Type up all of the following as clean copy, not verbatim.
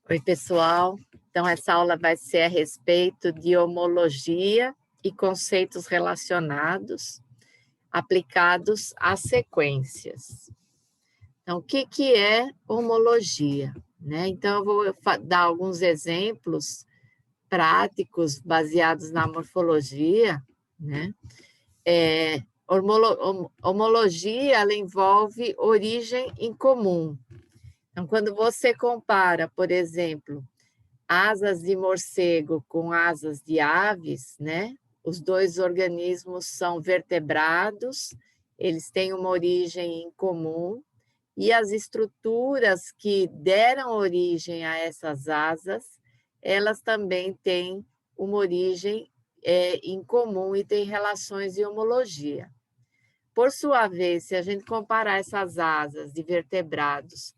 Oi, pessoal. Então, essa aula vai ser a respeito de homologia e conceitos relacionados aplicados às sequências. Então, o que é homologia? Então, eu vou dar alguns exemplos práticos baseados na morfologia. Homologia, ela envolve origem em comum. Então, quando você compara, por exemplo, asas de morcego com asas de aves, Os dois organismos são vertebrados, eles têm uma origem em comum, e as estruturas que deram origem a essas asas, elas também têm uma origem em comum e têm relações de homologia. Por sua vez, se a gente comparar essas asas de vertebrados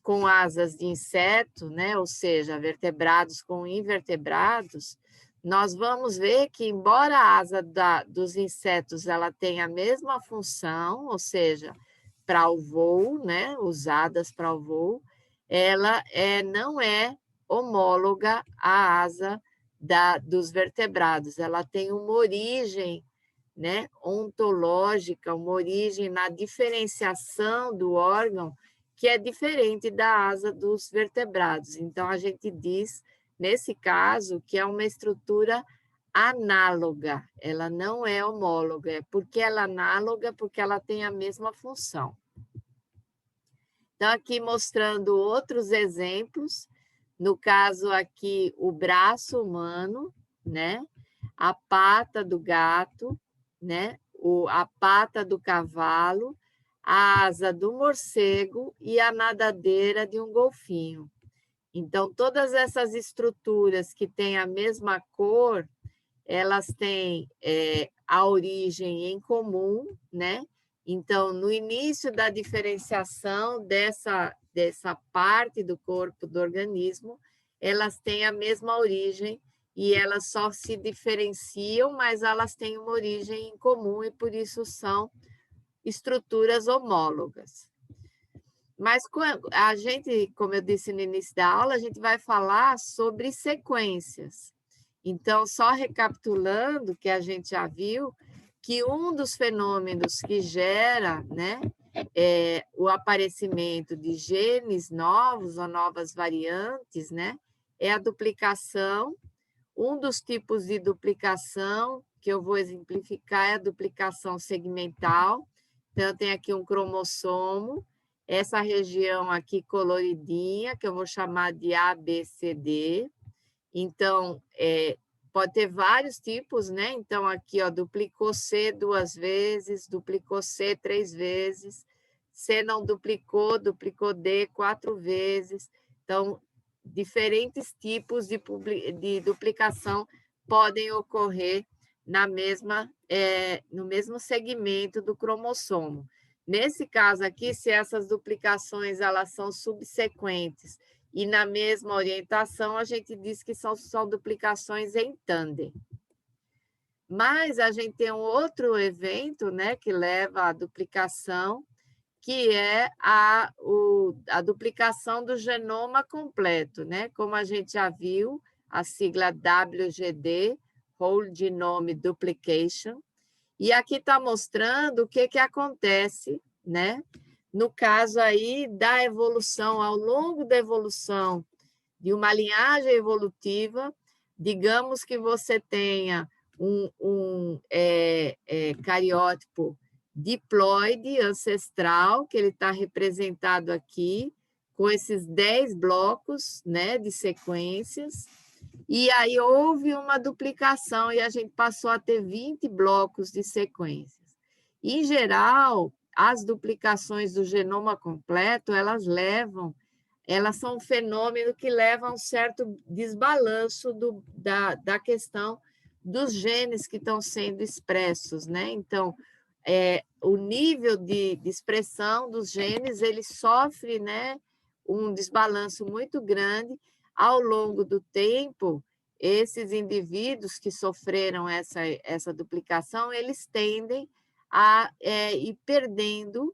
com asas de inseto, ou seja, vertebrados com invertebrados, nós vamos ver que, embora a asa dos insetos ela tenha a mesma função, ou seja, para o voo, usadas para o voo, ela não é homóloga à asa dos vertebrados, ela tem uma origem ontológica, uma origem na diferenciação do órgão que é diferente da asa dos vertebrados. Então, a gente diz, nesse caso, que é uma estrutura análoga, ela não é homóloga. Por que ela é análoga? Porque ela tem a mesma função. Então, aqui mostrando outros exemplos, no caso aqui, o braço humano, a pata do gato, a pata do cavalo, a asa do morcego e a nadadeira de um golfinho. Então, todas essas estruturas que têm a mesma cor, elas têm a origem em comum, Então, no início da diferenciação dessa parte do corpo do organismo, elas têm a mesma origem e elas só se diferenciam, mas elas têm uma origem em comum e, por isso, são estruturas homólogas. Mas a gente, como eu disse no início da aula, a gente vai falar sobre sequências. Então, só recapitulando que a gente já viu, que um dos fenômenos que gera o aparecimento de genes novos ou novas variantes é a duplicação. Um dos tipos de duplicação que eu vou exemplificar é a duplicação segmental. Então, tem aqui um cromossomo, essa região aqui coloridinha, que eu vou chamar de ABCD. Então, pode ter vários tipos, Então, aqui, ó, duplicou C 2 vezes, duplicou C 3 vezes, C não duplicou, duplicou D 4 vezes. Então, diferentes tipos de duplicação podem ocorrer no mesmo segmento do cromossomo. Nesse caso aqui, se essas duplicações elas são subsequentes e na mesma orientação, a gente diz que são duplicações em tandem. Mas a gente tem um outro evento que leva à duplicação, que é a duplicação do genoma completo, Como a gente já viu, a sigla WGD, Whole Genome Duplication. E aqui está mostrando o que acontece, no caso aí da evolução, ao longo da evolução de uma linhagem evolutiva, digamos que você tenha um cariótipo diploide ancestral, que ele está representado aqui, com esses 10 blocos de sequências, e aí houve uma duplicação e a gente passou a ter 20 blocos de sequências. Em geral, as duplicações do genoma completo, elas são um fenômeno que leva a um certo desbalanço da questão dos genes que estão sendo expressos, Então, o nível de expressão dos genes, ele sofre um desbalanço muito grande. Ao longo do tempo, esses indivíduos que sofreram essa duplicação, eles tendem a ir perdendo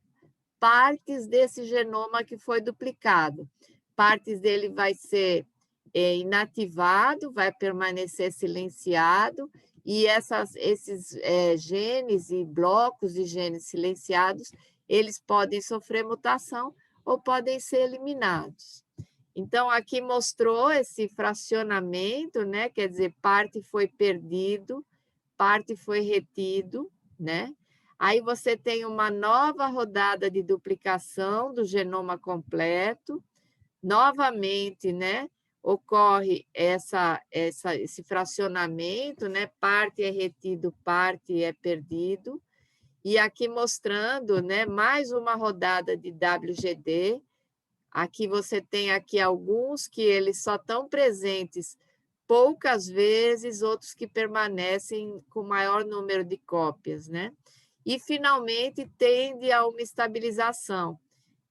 partes desse genoma que foi duplicado. Partes dele vai ser inativado, vai permanecer silenciado, e esses genes e blocos de genes silenciados, eles podem sofrer mutação ou podem ser eliminados. Então, aqui mostrou esse fracionamento, né? Quer dizer, parte foi perdido, parte foi retido, né? Aí você tem uma nova rodada de duplicação do genoma completo, novamente, né? Ocorre esse fracionamento, né? Parte é retido, parte é perdido. E aqui mostrando, né, mais uma rodada de WGD. Aqui você tem aqui alguns que eles só estão presentes poucas vezes, outros que permanecem com maior número de cópias, né? E, finalmente, tende a uma estabilização.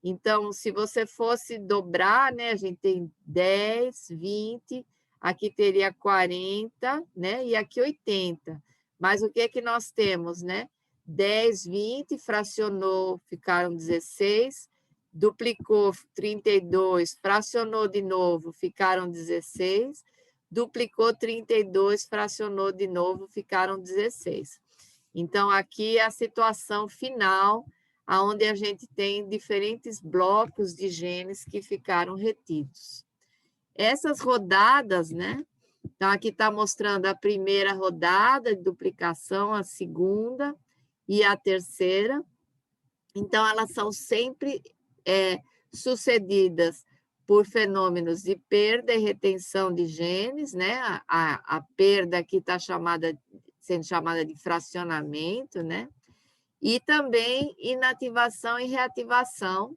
Então, se você fosse dobrar, né, a gente tem 10, 20, aqui teria 40, né, e aqui 80. Mas o que é que nós temos, né? 10, 20, fracionou, ficaram 16, duplicou 32, fracionou de novo, ficaram 16, duplicou 32, fracionou de novo, ficaram 16. Então, aqui é a situação final, onde a gente tem diferentes blocos de genes que ficaram retidos. Essas rodadas, né? Então, aqui está mostrando a primeira rodada de duplicação, a segunda e a terceira. Então, elas são sempre sucedidas por fenômenos de perda e retenção de genes, né? A perda aqui está sendo chamada de fracionamento, né? E também inativação e reativação,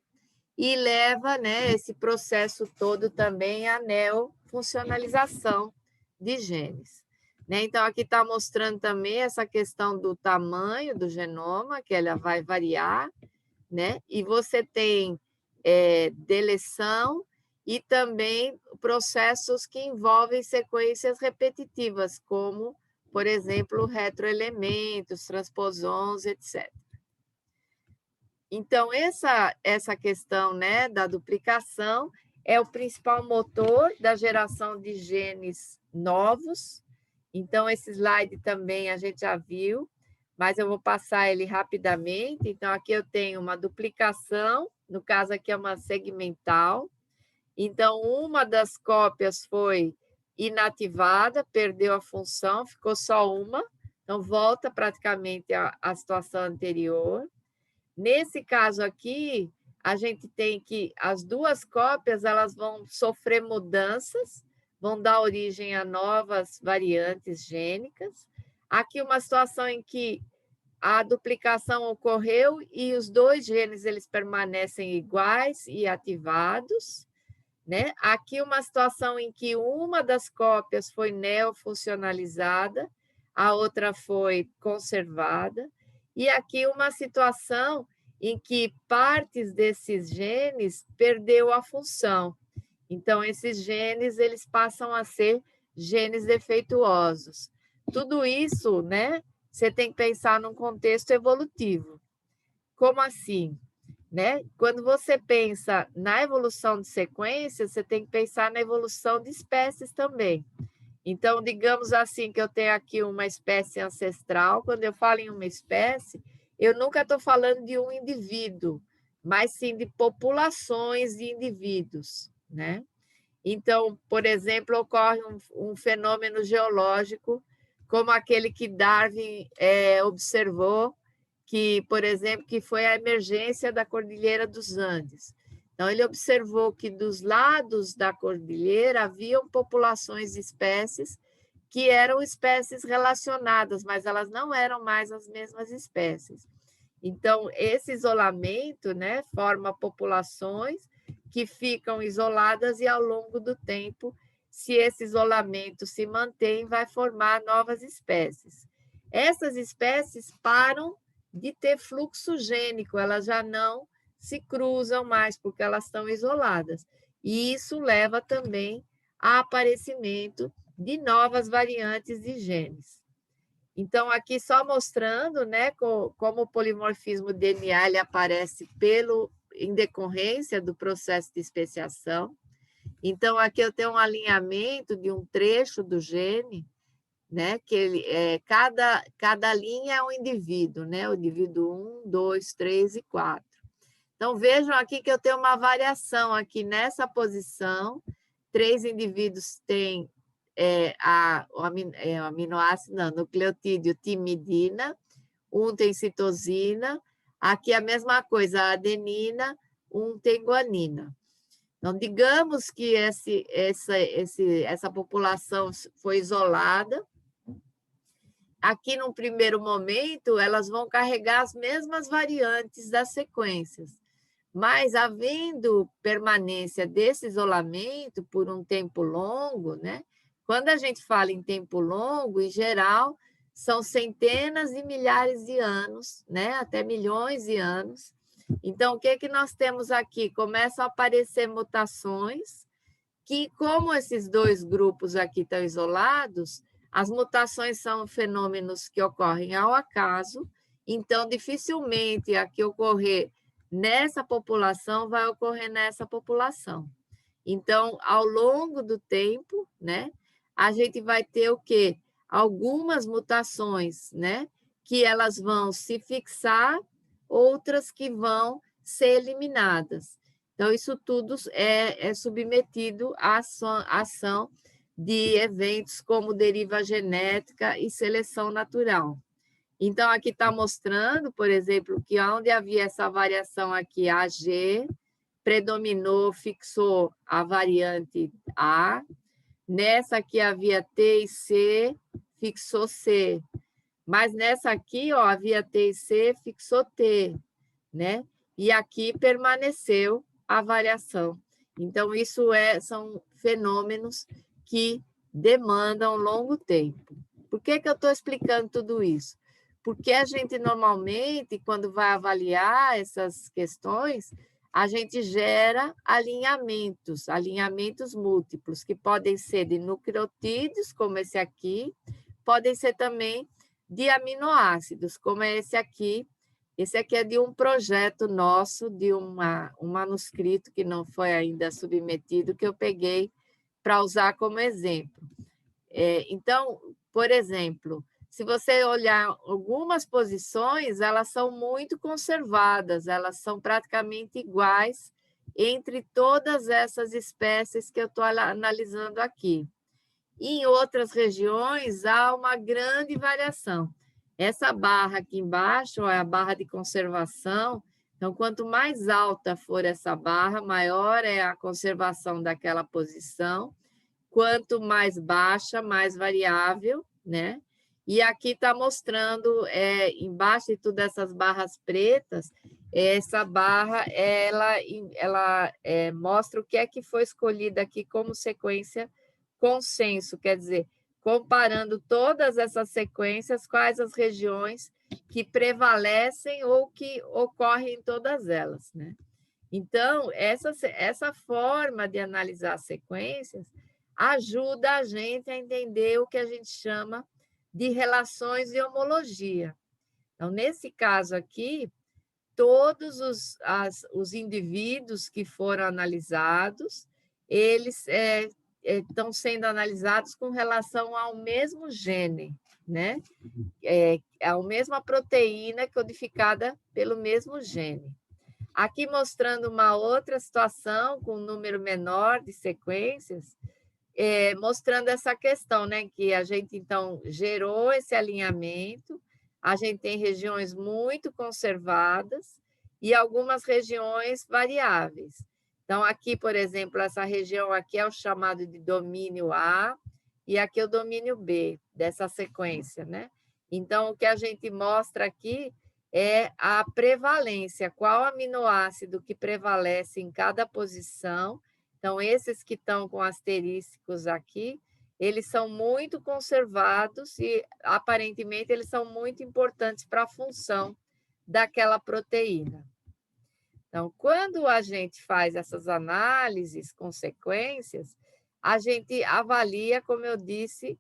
e leva, né, esse processo todo também à neofuncionalização de genes. Né? Então, aqui está mostrando também essa questão do tamanho do genoma, que ela vai variar, né? E você tem deleção e também processos que envolvem sequências repetitivas, como, por exemplo, retroelementos, transposons, etc. Então, essa questão, né, da duplicação é o principal motor da geração de genes novos. Então, esse slide também a gente já viu, mas eu vou passar ele rapidamente. Então, aqui eu tenho uma duplicação, no caso aqui é uma segmental. Então, uma das cópias foi inativada, perdeu a função, ficou só uma. Então, volta praticamente à situação anterior. Nesse caso aqui, a gente tem que as duas cópias elas vão sofrer mudanças, vão dar origem a novas variantes gênicas. Aqui uma situação em que a duplicação ocorreu e os dois genes eles permanecem iguais e ativados, né? Aqui uma situação em que uma das cópias foi neofuncionalizada, a outra foi conservada, e aqui uma situação em que partes desses genes perdeu a função. Então, esses genes eles passam a ser genes defeituosos. Tudo isso, né? Você tem que pensar num contexto evolutivo. Como assim? Né? Quando você pensa na evolução de sequências, você tem que pensar na evolução de espécies também. Então, digamos assim, que eu tenho aqui uma espécie ancestral. Quando eu falo em uma espécie, eu nunca estou falando de um indivíduo, mas sim de populações de indivíduos, né? Então, por exemplo, ocorre um fenômeno geológico, como aquele que Darwin observou, que, por exemplo, que foi a emergência da Cordilheira dos Andes. Então, ele observou que dos lados da cordilheira haviam populações de espécies que eram espécies relacionadas, mas elas não eram mais as mesmas espécies. Então, esse isolamento, né, forma populações que ficam isoladas e, ao longo do tempo, se esse isolamento se mantém, vai formar novas espécies. Essas espécies param de ter fluxo gênico, elas já não se cruzam mais, porque elas estão isoladas. E isso leva também a aparecimento de novas variantes de genes. Então, aqui só mostrando, né, como o polimorfismo DNA ele aparece em decorrência do processo de especiação. Então, aqui eu tenho um alinhamento de um trecho do gene, né? Que cada linha é um indivíduo, né? O indivíduo 1, 2, 3 e 4. Então, vejam aqui que eu tenho uma variação aqui nessa posição. 3 indivíduos têm o aminoácido, não, nucleotídeo timidina, um tem citosina, aqui a mesma coisa, a adenina, um tem guanina. Então, digamos que essa população foi isolada. Aqui, num primeiro momento, elas vão carregar as mesmas variantes das sequências, mas havendo permanência desse isolamento por um tempo longo, né? Quando a gente fala em tempo longo, em geral, são centenas e milhares de anos, né? Até milhões de anos. Então, o que que nós temos aqui? Começam a aparecer mutações que, como esses dois grupos aqui estão isolados, as mutações são fenômenos que ocorrem ao acaso, então, dificilmente a que ocorrer nessa população vai ocorrer nessa população. Então, ao longo do tempo, né, a gente vai ter o quê? Algumas mutações, né, que elas vão se fixar, outras que vão ser eliminadas. Então, isso tudo é submetido à ação de eventos como deriva genética e seleção natural. Então, aqui está mostrando, por exemplo, que onde havia essa variação aqui, AG, predominou, fixou a variante A. Nessa aqui havia T e C, fixou C. Mas nessa aqui, ó, havia T e C, fixou T, né? E aqui permaneceu a variação. Então, isso são fenômenos que demandam longo tempo. Por que que eu estou explicando tudo isso? Porque a gente, normalmente, quando vai avaliar essas questões, a gente gera alinhamentos múltiplos, que podem ser de nucleotídeos, como esse aqui, podem ser também de aminoácidos, como é esse aqui. Esse aqui é de um projeto nosso, de um manuscrito que não foi ainda submetido, que eu peguei para usar como exemplo. Então, por exemplo, se você olhar algumas posições, elas são muito conservadas, elas são praticamente iguais entre todas essas espécies que eu estou analisando aqui. Em outras regiões, há uma grande variação. Essa barra aqui embaixo é a barra de conservação. Então, quanto mais alta for essa barra, maior é a conservação daquela posição. Quanto mais baixa, mais variável, né? E aqui está mostrando, embaixo de todas essas barras pretas, essa barra, ela mostra o que é que foi escolhido aqui como sequência consenso, quer dizer, comparando todas essas sequências, quais as regiões que prevalecem ou que ocorrem em todas elas, né? Então, essa forma de analisar sequências ajuda a gente a entender o que a gente chama de relações de homologia. Então, nesse caso aqui, todos os indivíduos que foram analisados, eles estão sendo analisados com relação ao mesmo gene, né? A mesma proteína codificada pelo mesmo gene. Aqui mostrando uma outra situação com um número menor de sequências, mostrando essa questão, né? Que a gente, então, gerou esse alinhamento, a gente tem regiões muito conservadas e algumas regiões variáveis. Então, aqui, por exemplo, essa região aqui é o chamado de domínio A e aqui é o domínio B dessa sequência, né? Então, o que a gente mostra aqui é a prevalência, qual aminoácido que prevalece em cada posição. Então, esses que estão com asterísticos aqui, eles são muito conservados e, aparentemente, eles são muito importantes para a função daquela proteína. Então, quando a gente faz essas análises com sequências, a gente avalia, como eu disse,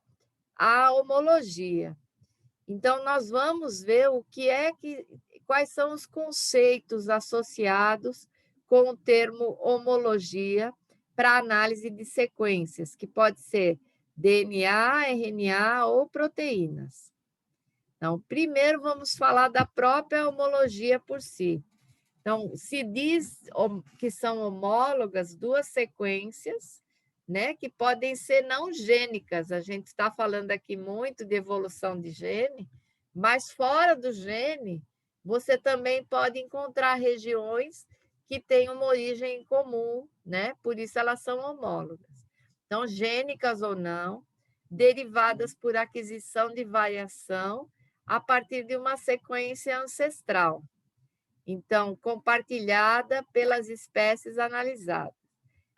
a homologia. Então, nós vamos ver quais são os conceitos associados com o termo homologia para análise de sequências, que pode ser DNA, RNA ou proteínas. Então, primeiro vamos falar da própria homologia por si. Então, se diz que são homólogas duas sequências, né, que podem ser não gênicas. A gente está falando aqui muito de evolução de gene, mas fora do gene, você também pode encontrar regiões que têm uma origem comum, né? Por isso elas são homólogas. Então, gênicas ou não, derivadas por aquisição de variação a partir de uma sequência ancestral. Então, compartilhada pelas espécies analisadas.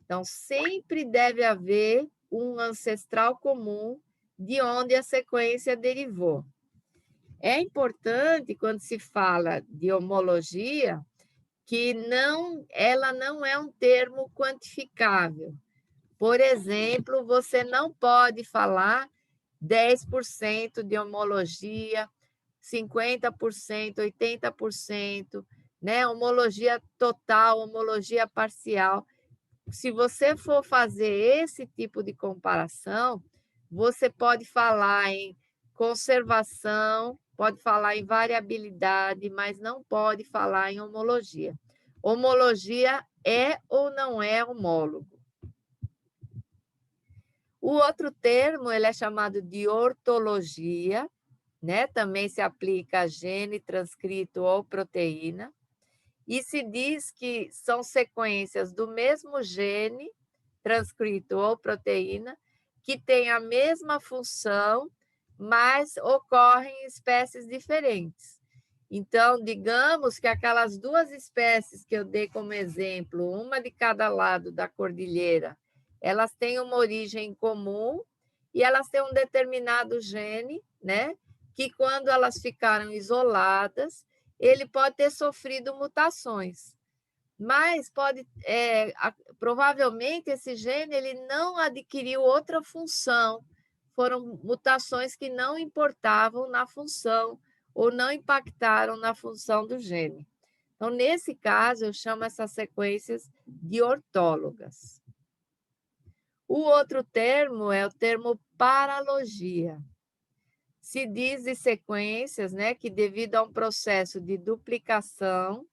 Então, sempre deve haver um ancestral comum de onde a sequência derivou. É importante, quando se fala de homologia, que ela não é um termo quantificável. Por exemplo, você não pode falar 10% de homologia, 50%, 80%, né? Homologia total, homologia parcial. Se você for fazer esse tipo de comparação, você pode falar em conservação, pode falar em variabilidade, mas não pode falar em homologia. Homologia é ou não é homólogo. O outro termo ele é chamado de ortologia, né? Também se aplica a gene, transcrito ou proteína, e se diz que são sequências do mesmo gene, transcrito ou proteína, que têm a mesma função, mas ocorrem em espécies diferentes. Então, digamos que aquelas duas espécies que eu dei como exemplo, uma de cada lado da cordilheira, elas têm uma origem comum e elas têm um determinado gene, né? Que quando elas ficaram isoladas, ele pode ter sofrido mutações. Mas provavelmente esse gene ele não adquiriu outra função. Foram mutações que não importavam na função ou não impactaram na função do gene. Então, nesse caso, eu chamo essas sequências de ortólogas. O outro termo é o termo paralogia. Se diz de sequências, né, que devido a um processo de duplicação,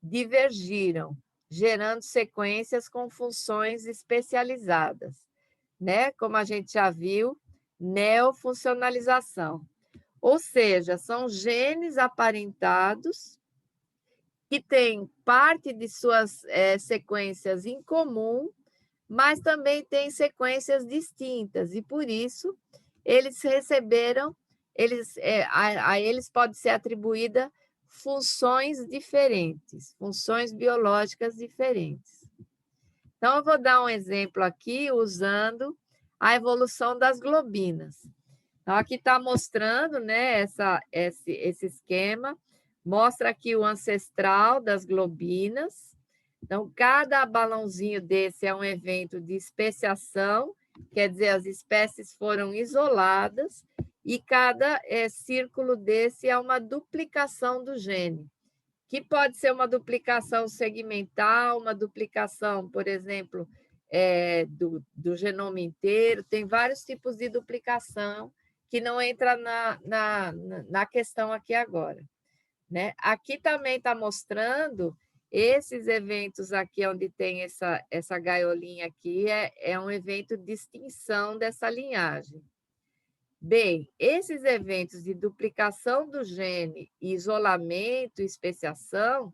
divergiram, gerando sequências com funções especializadas, né? Como a gente já viu, neofuncionalização. Ou seja, são genes aparentados que têm parte de suas sequências em comum, mas também têm sequências distintas, e por isso eles receberam, a eles pode ser atribuída funções diferentes, funções biológicas diferentes. Então, eu vou dar um exemplo aqui usando a evolução das globinas. Então, aqui está mostrando, né, esse esquema, mostra aqui o ancestral das globinas. Então, cada balãozinho desse é um evento de especiação, quer dizer, as espécies foram isoladas, e cada círculo desse é uma duplicação do gene, que pode ser uma duplicação segmental, uma duplicação, por exemplo, do genoma inteiro. Tem vários tipos de duplicação que não entra na questão aqui agora, né? Aqui também está mostrando esses eventos aqui, onde tem essa gaiolinha aqui, é um evento de extinção dessa linhagem. Bem, esses eventos de duplicação do gene, isolamento e especiação,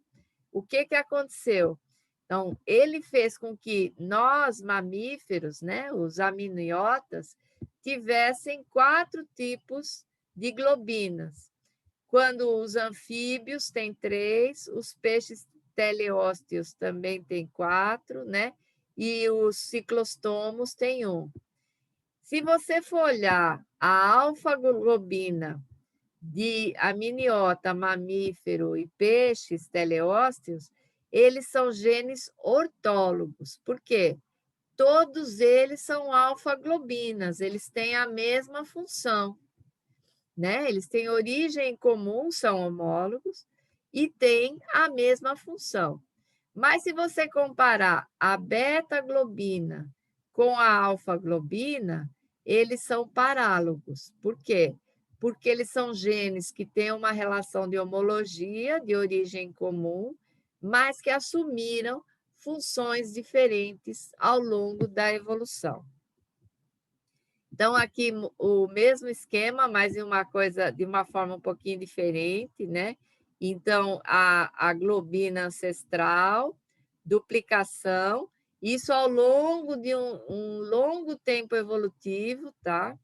o que aconteceu? Então, ele fez com que nós, mamíferos, né, os amniotas, tivessem 4 tipos de globinas. Quando os anfíbios têm 3, os peixes teleósteos também têm 4, né? E os ciclostomos têm 1. Se você for olhar a alfa-globina de amniota, mamífero e peixes teleósteos, eles são genes ortólogos. Por quê? Todos eles são alfa-globinas, eles têm a mesma função, né? Eles têm origem comum, são homólogos, e têm a mesma função. Mas se você comparar a beta-globina com a alfa-globina, eles são parálogos. Por quê? Porque eles são genes que têm uma relação de homologia, de origem comum, mas que assumiram funções diferentes ao longo da evolução. Então, aqui o mesmo esquema, mas de uma forma um pouquinho diferente, né? Então, a globina ancestral, duplicação, isso ao longo de um longo tempo evolutivo, tá?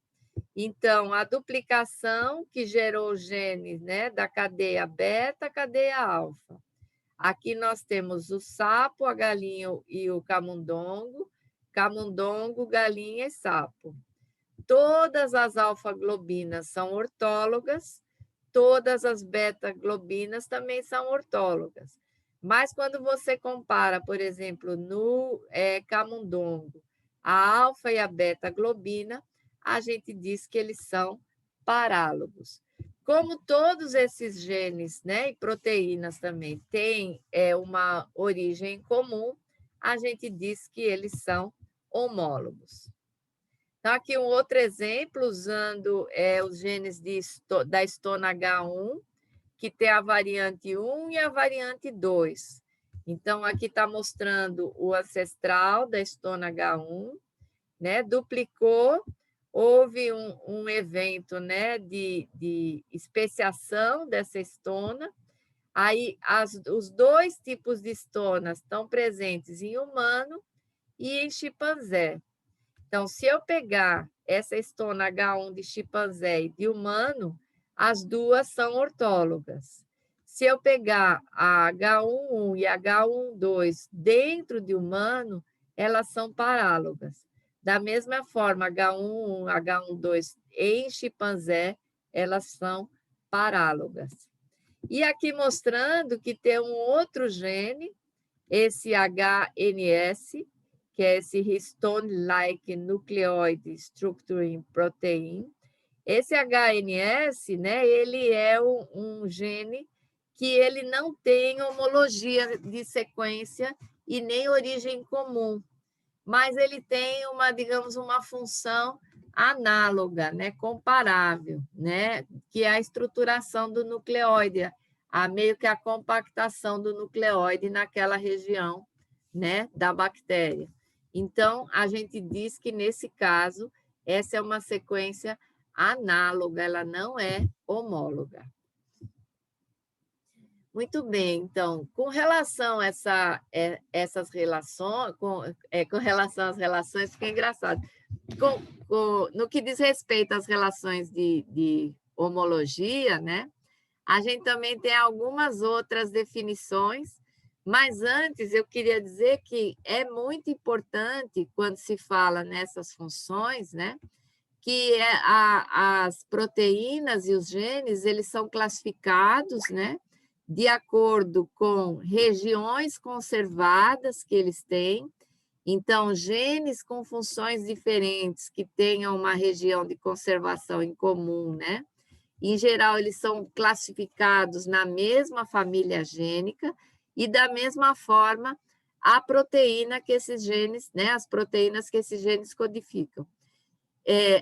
Então, a duplicação que gerou os genes, né, da cadeia beta, cadeia alfa. Aqui nós temos o sapo, a galinha e o camundongo, galinha e sapo. Todas as alfa-globinas são ortólogas, todas as beta-globinas também são ortólogas. Mas quando você compara, por exemplo, no camundongo, a alfa e a beta-globina, a gente diz que eles são parálogos. Como todos esses genes, né, e proteínas também têm uma origem comum, a gente diz que eles são homólogos. Então, aqui um outro exemplo, usando os genes da histona H1, que tem a variante 1 e a variante 2. Então, aqui está mostrando o ancestral da histona H1, né? Duplicou, houve um evento, né, de especiação dessa histona. Aí, os dois tipos de histonas estão presentes em humano e em chimpanzé. Então, se eu pegar essa histona H1 de chimpanzé e de humano, as duas são ortólogas. Se eu pegar a H1 e a H1.2 dentro de humano, elas são parálogas. Da mesma forma, H1, H1.2 em chimpanzé, elas são parálogas. E aqui mostrando que tem um outro gene, esse HNS, que é esse histone-like nucleoid structuring protein. Esse HNS, né, ele é um gene que ele não tem homologia de sequência e nem origem comum, mas ele tem digamos, uma função análoga, né, comparável, né, que é a estruturação do nucleóide, meio que a compactação do nucleóide naquela região, né, da bactéria. Então, a gente diz que, nesse caso, essa é uma sequência análoga, ela não é homóloga. Muito bem, então, com relação a essas relações, com relação às relações, fica engraçado. No que diz respeito às relações de homologia, né? A gente também tem algumas outras definições, mas antes eu queria dizer que é muito importante, quando se fala nessas funções, né, que as proteínas e os genes eles são classificados, né, de acordo com regiões conservadas que eles têm. Então, genes com funções diferentes que tenham uma região de conservação em comum, né? Em geral, eles são classificados na mesma família gênica e, da mesma forma, a proteína que esses genes, né, as proteínas que esses genes codificam.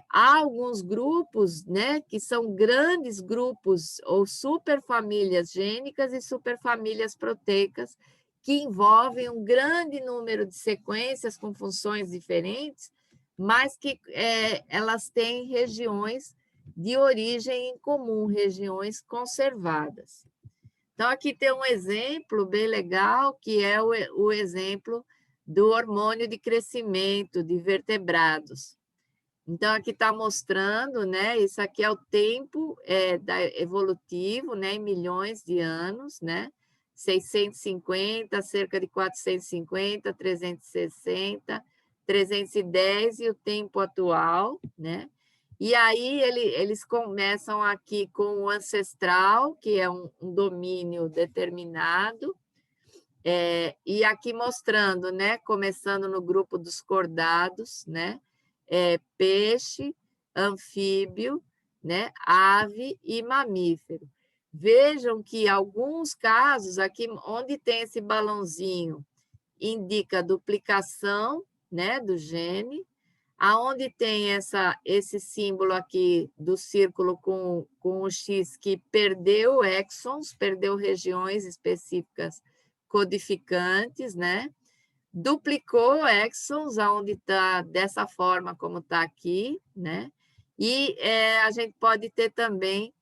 Há alguns grupos, né, que são grandes grupos ou superfamílias gênicas e superfamílias proteicas que envolvem um grande número de sequências com funções diferentes, mas que elas têm regiões de origem em comum, regiões conservadas. Então, aqui tem um exemplo bem legal, que é o exemplo do hormônio de crescimento de vertebrados. Então, aqui está mostrando, né? Isso aqui é o tempo evolutivo, né? Em milhões de anos, né? 650, cerca de 450, 360, 310 e o tempo atual, né? E aí eles começam aqui com o ancestral, que é um domínio determinado, e aqui mostrando, né? Começando no grupo dos cordados, né? Peixe, anfíbio, né? Ave e mamífero. Vejam que alguns casos, aqui onde tem esse balãozinho, indica duplicação, né, do gene. Aonde tem esse símbolo aqui do círculo com o X que perdeu exons, perdeu regiões específicas codificantes, né? Duplicou exons, aonde está dessa forma como está aqui, né? E a gente pode ter também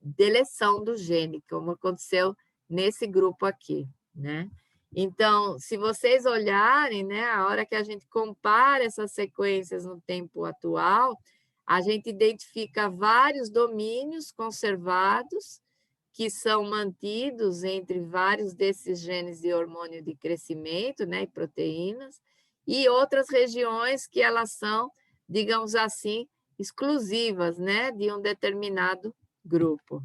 deleção do gene, como aconteceu nesse grupo aqui, né? Então, se vocês olharem, né, a hora que a gente compara essas sequências no tempo atual, a gente identifica vários domínios conservados que são mantidos entre vários desses genes de hormônio de crescimento, né, e proteínas, e outras regiões que elas são, digamos assim, exclusivas, né, de um determinado grupo.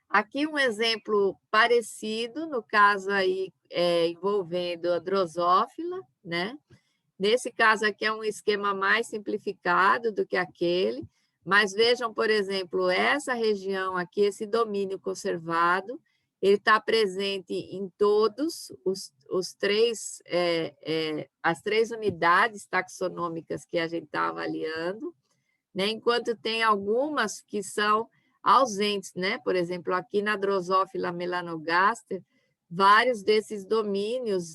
Aqui um exemplo parecido, no caso aí envolvendo a drosófila, né? Nesse caso aqui é um esquema mais simplificado do que aquele, mas vejam, por exemplo, essa região aqui, esse domínio conservado, ele está presente em todos as três unidades taxonômicas que a gente está avaliando, né? Enquanto tem algumas que são ausentes, né? Por exemplo, aqui na Drosophila melanogaster, vários desses domínios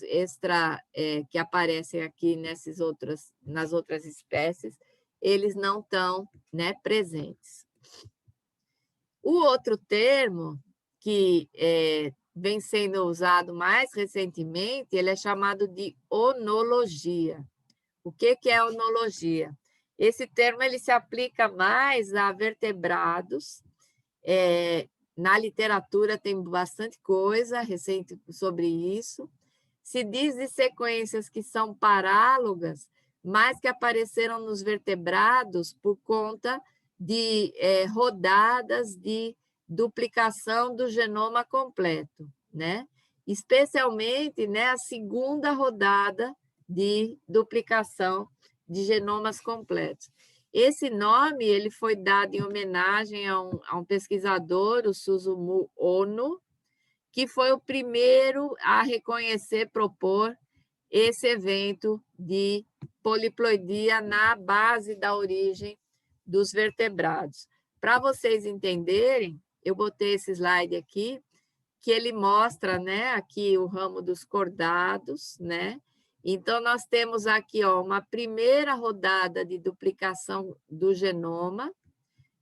que aparecem aqui nas outras espécies, eles não estão, né, presentes. O outro termo que vem sendo usado mais recentemente, ele é chamado de onologia. O que é onologia? Esse termo ele se aplica mais a vertebrados. Na literatura tem bastante coisa recente sobre isso. Se diz de sequências que são parálogas, mas que apareceram nos vertebrados por conta de rodadas de duplicação do genoma completo, né? Especialmente, né, a segunda rodada de duplicação de genomas completos. Esse nome ele foi dado em homenagem a um pesquisador, o Susumu Ono, que foi o primeiro a reconhecer, propor esse evento de poliploidia na base da origem dos vertebrados. Para vocês entenderem, eu botei esse slide aqui, que ele mostra, né, aqui o ramo dos cordados, né? Então, nós temos aqui ó, uma primeira rodada de duplicação do genoma,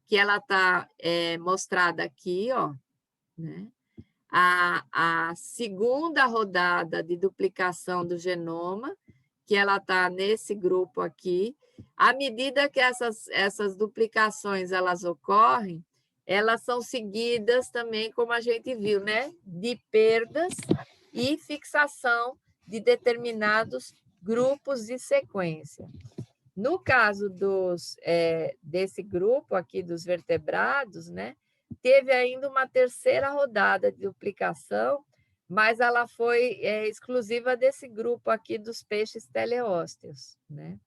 que ela está mostrada aqui, ó, né? A segunda rodada de duplicação do genoma, que ela está nesse grupo aqui. À medida que essas duplicações elas ocorrem, elas são seguidas também, como a gente viu, né? De perdas e fixação de determinados grupos de sequência. No caso desse grupo aqui dos vertebrados, né? Teve ainda uma terceira rodada de duplicação, mas ela foi exclusiva desse grupo aqui dos peixes teleósteos, né?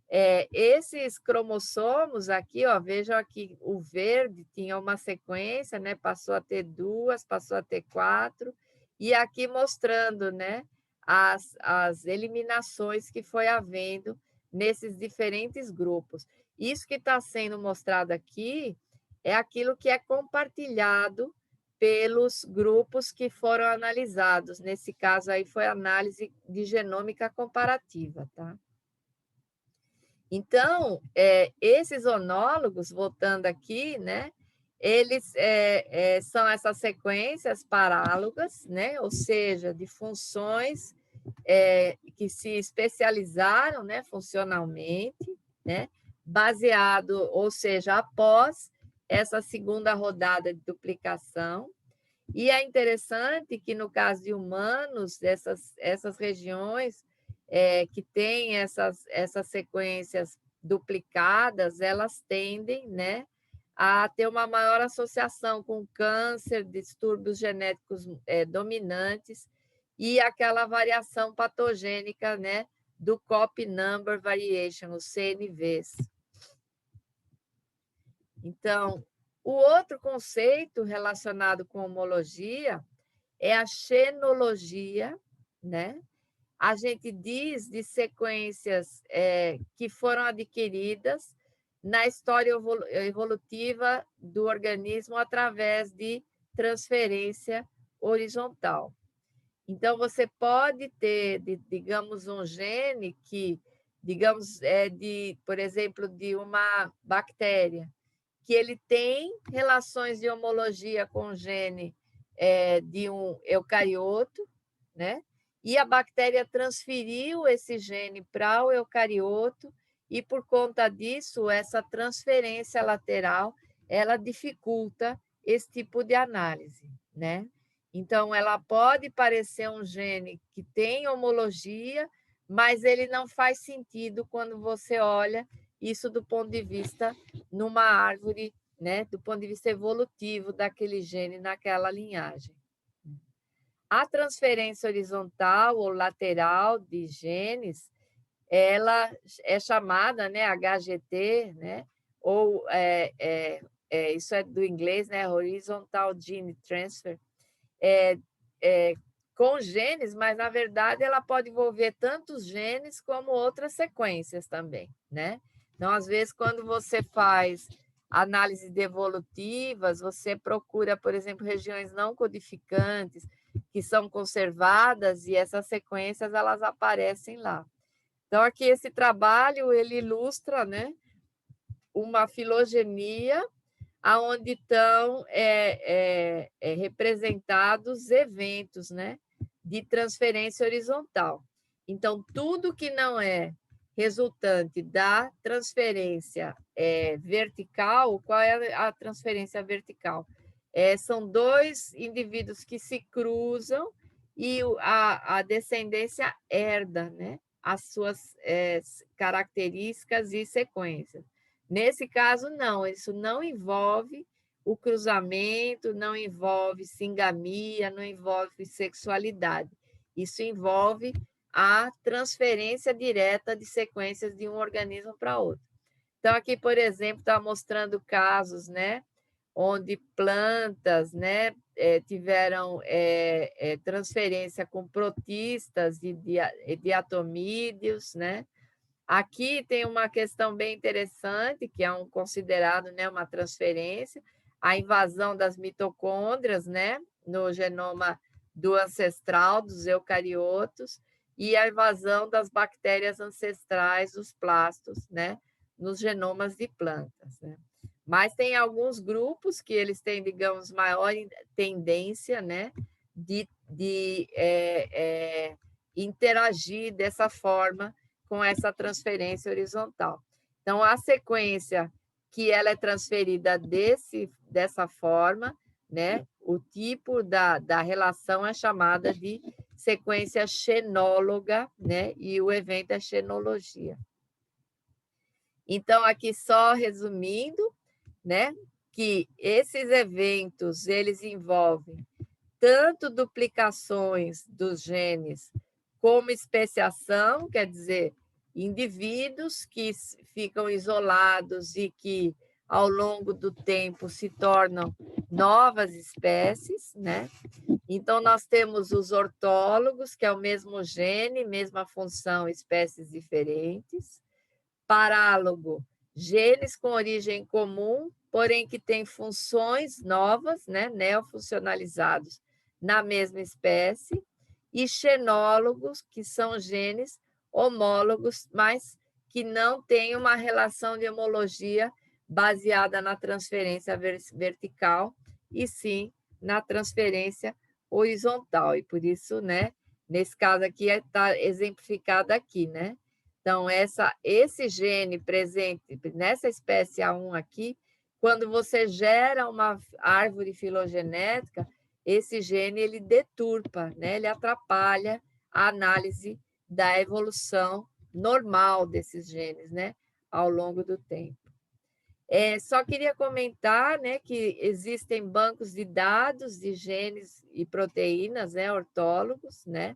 Esses cromossomos aqui, ó, vejam aqui, o verde tinha uma sequência, né? Passou a ter 2, passou a ter 4, e aqui mostrando, né? As eliminações que foi havendo nesses diferentes grupos. Isso que está sendo mostrado aqui é aquilo que é compartilhado pelos grupos que foram analisados. Nesse caso aí foi análise de genômica comparativa, tá? Então, esses onólogos, voltando aqui, né, eles são essas sequências parálogas, né, ou seja, de funções que se especializaram, né, funcionalmente, né, baseado, ou seja, após essa segunda rodada de duplicação. E é interessante que, no caso de humanos, essas regiões que têm essas sequências duplicadas, elas tendem, né, a ter uma maior associação com câncer, distúrbios genéticos dominantes e aquela variação patogênica, né, do copy number variation, os CNVs. Então, O outro conceito relacionado com homologia é a xenologia, né? A gente diz de sequências que foram adquiridas na história evolutiva do organismo através de transferência horizontal. Então, você pode ter, digamos, um gene que, digamos, por exemplo, de uma bactéria, que ele tem relações de homologia com o gene de um eucarioto, né? E a bactéria transferiu esse gene para o eucarioto, e por conta disso, essa transferência lateral, ela dificulta esse tipo de análise, né? Então, ela pode parecer um gene que tem homologia, mas ele não faz sentido quando você olha isso do ponto de vista numa árvore, né, do ponto de vista evolutivo daquele gene naquela linhagem. A transferência horizontal ou lateral de genes, ela é chamada, né, HGT, né, ou isso é do inglês, né, Horizontal Gene Transfer, é, é, com genes, mas na verdade ela pode envolver tantos genes como outras sequências também, né? Então, às vezes, quando você faz análise de evolutivas, você procura, por exemplo, regiões não codificantes que são conservadas e essas sequências elas aparecem lá. Então, aqui esse trabalho ele ilustra, né, uma filogenia aonde estão representados eventos, né, de transferência horizontal. Então, tudo que não é resultante da transferência vertical, qual é a transferência vertical? São dois indivíduos que se cruzam e a descendência herda, né, as suas características e sequências. Nesse caso, não, isso não envolve o cruzamento, não envolve singamia, não envolve sexualidade. Isso envolve a transferência direta de sequências de um organismo para outro. Então, aqui, por exemplo, está mostrando casos, né, onde plantas, né, tiveram transferência com protistas e diatomídeos, né? Aqui tem uma questão bem interessante, que é considerado, né, uma transferência, a invasão das mitocôndrias, né, no genoma do ancestral dos eucariotos e a invasão das bactérias ancestrais, os plastos, né, nos genomas de plantas, né? Mas tem alguns grupos que eles têm, digamos, maior tendência, né, de interagir dessa forma com essa transferência horizontal. Então, a sequência que ela é transferida dessa forma, né, o tipo da relação é chamada de sequência xenóloga, né, e o evento é xenologia. Então, aqui só resumindo, né, que esses eventos, eles envolvem tanto duplicações dos genes como especiação, quer dizer, indivíduos que ficam isolados e que, ao longo do tempo, se tornam novas espécies, né? Então, nós temos os ortólogos, que é o mesmo gene, mesma função, espécies diferentes. Parálogo, genes com origem comum, porém que têm funções novas, né? Neofuncionalizados na mesma espécie. E xenólogos, que são genes homólogos, mas que não têm uma relação de homologia baseada na transferência vertical, e sim na transferência horizontal. E por isso, né, nesse caso aqui, está exemplificado aqui, né? Então, esse gene presente nessa espécie A1 aqui, quando você gera uma árvore filogenética, esse gene ele deturpa, né? Ele atrapalha a análise da evolução normal desses genes, né? Ao longo do tempo. Só queria comentar, né, que existem bancos de dados de genes e proteínas, né, ortólogos, né?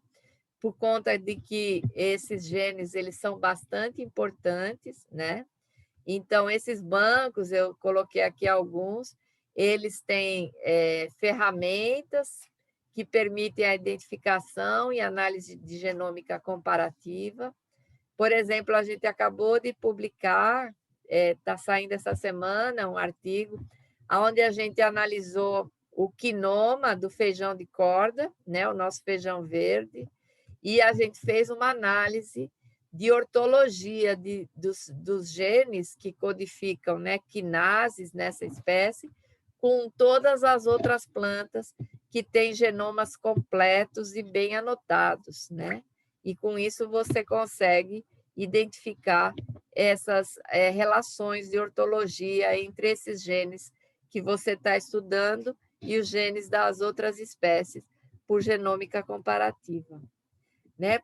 Por conta de que esses genes eles são bastante importantes, né? Então, esses bancos, eu coloquei aqui alguns, eles têm ferramentas que permitem a identificação e análise de genômica comparativa. Por exemplo, a gente acabou de publicar, está saindo essa semana, um artigo, onde a gente analisou o quinoma do feijão de corda, né, o nosso feijão verde, e a gente fez uma análise de ortologia dos genes que codificam, né, quinases nessa espécie, com todas as outras plantas que têm genomas completos e bem anotados, né? E com isso você consegue identificar essas relações de ortologia entre esses genes que você está estudando e os genes das outras espécies por genômica comparativa, né?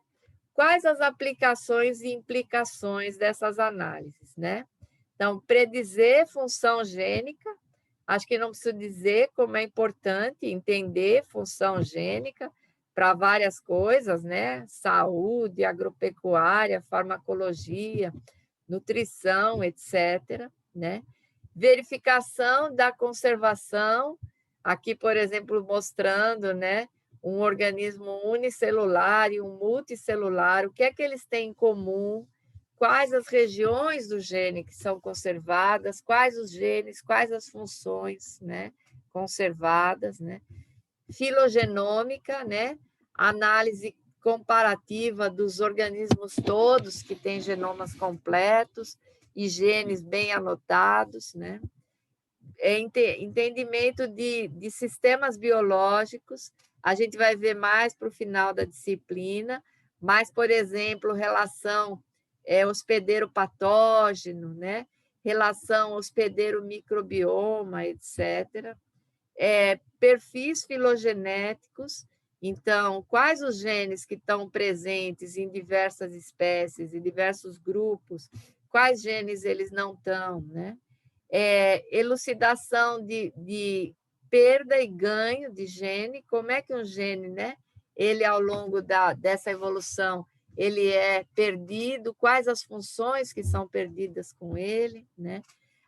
Quais as aplicações e implicações dessas análises, né? Então, predizer função gênica, acho que não preciso dizer como é importante entender função gênica para várias coisas, né? Saúde, agropecuária, farmacologia, nutrição, etc., né? Verificação da conservação, aqui, por exemplo, mostrando, né, um organismo unicelular e um multicelular, o que é que eles têm em comum, quais as regiões do gene que são conservadas, quais os genes, quais as funções, né, conservadas, né? Filogenômica, né, análise comparativa dos organismos todos que têm genomas completos e genes bem anotados, né? Entendimento de sistemas biológicos, a gente vai ver mais para o final da disciplina, mas, por exemplo, relação hospedeiro-patógeno, né? Relação hospedeiro-microbioma, etc. Perfis filogenéticos, então, quais os genes que estão presentes em diversas espécies, em diversos grupos, quais genes eles não estão, né? Elucidação de perda e ganho de gene, como é que um gene, né, ele ao longo dessa evolução, ele é perdido, quais as funções que são perdidas com ele, né?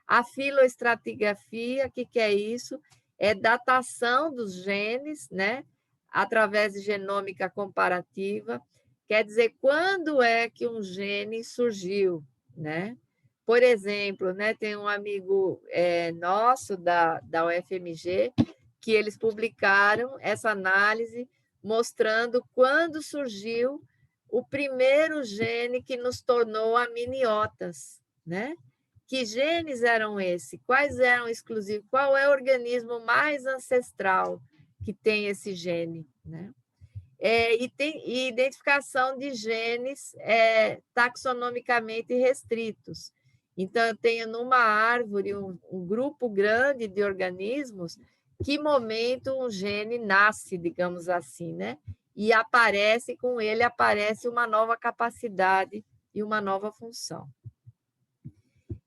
A filoestratigrafia, o que é isso? É datação dos genes, né, através de genômica comparativa, quer dizer, quando é que um gene surgiu, né? Por exemplo, né, tem um amigo nosso da UFMG que eles publicaram essa análise mostrando quando surgiu o primeiro gene que nos tornou amniotas, né? Que genes eram esses? Quais eram exclusivos? Qual é o organismo mais ancestral que tem esse gene, né? E tem identificação de genes taxonomicamente restritos. Então, eu tenho numa árvore um grupo grande de organismos, que momento um gene nasce, digamos assim, né? E aparece, com ele aparece uma nova capacidade e uma nova função.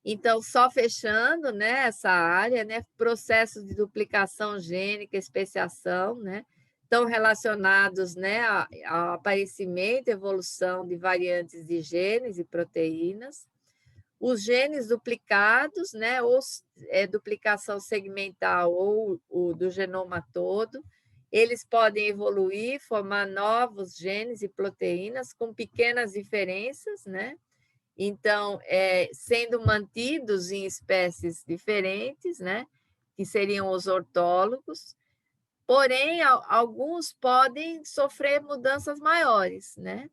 Então, só fechando, né, essa área, né, processos de duplicação gênica, especiação, né, estão relacionados, né, ao aparecimento e evolução de variantes de genes e proteínas. Os genes duplicados, né, ou duplicação segmental ou o do genoma todo, eles podem evoluir, formar novos genes e proteínas com pequenas diferenças, né? Então, sendo mantidos em espécies diferentes, né, que seriam os ortólogos, porém, alguns podem sofrer mudanças maiores, né,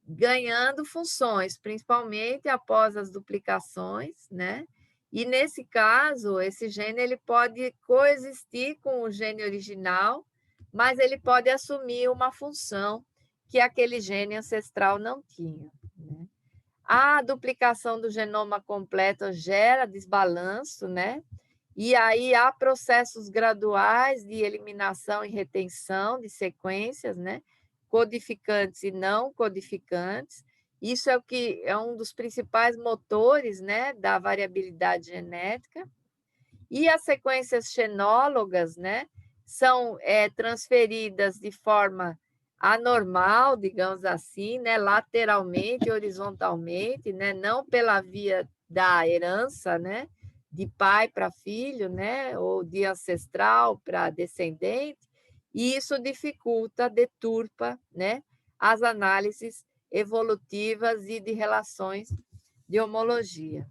ganhando funções, principalmente após as duplicações, né, e nesse caso, esse gene ele pode coexistir com o gene original, mas ele pode assumir uma função que aquele gene ancestral não tinha, né? A duplicação do genoma completo gera desbalanço, né? E aí há processos graduais de eliminação e retenção de sequências, né? Codificantes e não codificantes. Isso é o que é um dos principais motores, né, da variabilidade genética. E as sequências xenólogas, né, são transferidas de forma anormal, digamos assim, né, lateralmente, horizontalmente, né, não pela via da herança, né, de pai para filho, né? Ou de ancestral para descendente, e isso dificulta, deturpa, né? As análises evolutivas e de relações de homologia.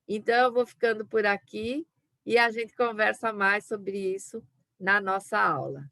Então, eu vou ficando por aqui e a gente conversa mais sobre isso na nossa aula.